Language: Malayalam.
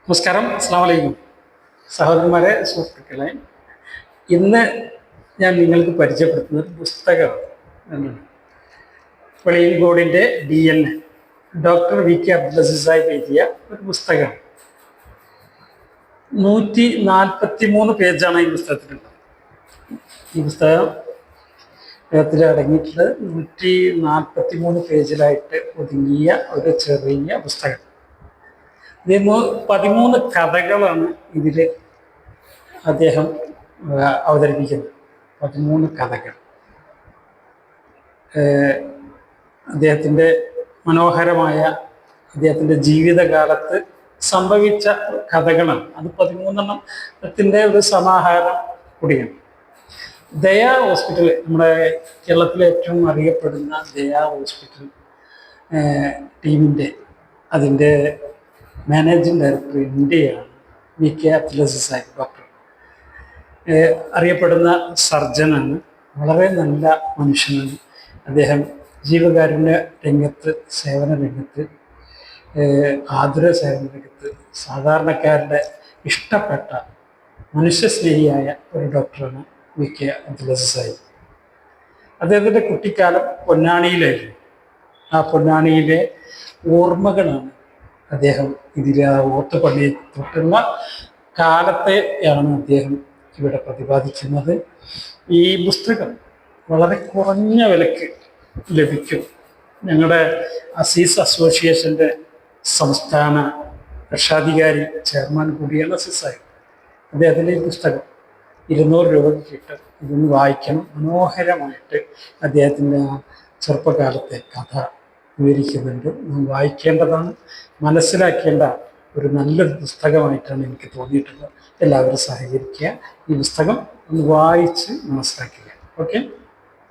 നമസ്കാരം, അസ്സലാമു അലൈക്കും സഹോദരന്മാരെ, സുഹൃത്തുക്കളെ. ഇന്ന് ഞാൻ നിങ്ങൾക്ക് പരിചയപ്പെടുത്തുന്ന ഒരു പുസ്തകമാണ്. വെളിയങ്കോടിൻ്റെ DNA ഡോക്ടർ വി.കെ. അബ്ദുൽ അസീസ് സാഹിബ് എഴുതിയ ഒരു പുസ്തകമാണ്. 143 പേജാണ് ഈ പുസ്തകത്തിലുള്ളത്. ഈ പുസ്തകത്തിൽ അടങ്ങിയിട്ടുള്ളത് 143 പേജിലായിട്ട് ഒതുങ്ങിയ ഒരു ചെറിയ പുസ്തകം. ഇതിൽ 13 കഥകളാണ് ഇതിൽ അദ്ദേഹം അവതരിപ്പിക്കുന്നത്. 13 കഥകൾ അദ്ദേഹത്തിൻ്റെ മനോഹരമായ അദ്ദേഹത്തിൻ്റെ ജീവിതകാലത്ത് സംഭവിച്ച കഥകളാണ്. അത് 13 ഒരു സമാഹാരം കൂടിയാണ്. ദയാ ഹോസ്പിറ്റൽ, നമ്മുടെ കേരളത്തിലെ ഏറ്റവും അറിയപ്പെടുന്ന ദയാ ഹോസ്പിറ്റൽ ടീമിൻ്റെ അതിൻ്റെ മാനേജിംഗ് ഡയറക്ടർ ഇന്ത്യയാണ് വി.കെ. അബ്ദുൽ അസീസ് സാഹിബ്. ഡോക്ടർ അറിയപ്പെടുന്ന സർജനാണ്, വളരെ നല്ല മനുഷ്യനാണ്. അദ്ദേഹം ജീവകാരുണ്യ രംഗത്ത്, സേവന രംഗത്ത്, ആതുര സേവന രംഗത്ത് സാധാരണക്കാരുടെ ഇഷ്ടപ്പെട്ട മനുഷ്യസ്നേഹിയായ ഒരു ഡോക്ടറാണ് വി.കെ. അബ്ദുൽ അസീസ് സാഹിബ്. അദ്ദേഹത്തിൻ്റെ കുട്ടിക്കാലം പൊന്നാനിയിലായിരുന്നു. ആ പൊന്നാനിയിലെ ഓർമ്മകളാണ് അദ്ദേഹം ഇതിൽ ഓത്തുപള്ളി തൊട്ടുള്ള കാലത്തെയാണ് അദ്ദേഹം ഇവിടെ പ്രതിപാദിക്കുന്നത്. ഈ പുസ്തകം വളരെ കുറഞ്ഞ വിലക്ക് ലഭിക്കും. ഞങ്ങളുടെ അസീസ് അസോസിയേഷൻ്റെ സംസ്ഥാന രക്ഷാധികാരി ചെയർമാൻ കൂടിയാണ് അസീസ് സാഹിബ്. അദ്ദേഹത്തിൻ്റെ ഈ പുസ്തകം 200 രൂപയ്ക്ക് കിട്ടും. ഇതൊന്ന് വായിക്കണം. മനോഹരമായിട്ട് അദ്ദേഹത്തിൻ്റെ ചെറുപ്പകാലത്തെ കഥ വിവരിക്കുന്നുണ്ട്. വായിക്കേണ്ടതാണ്, മനസ്സിലാക്കേണ്ട ഒരു നല്ലൊരു പുസ്തകമായിട്ടാണ് എനിക്ക് തോന്നിയിട്ടുള്ളത്. എല്ലാവരും സഹകരിക്കുക, ഈ പുസ്തകം ഒന്ന് വായിച്ച് മനസ്സിലാക്കുക. ഓക്കെ.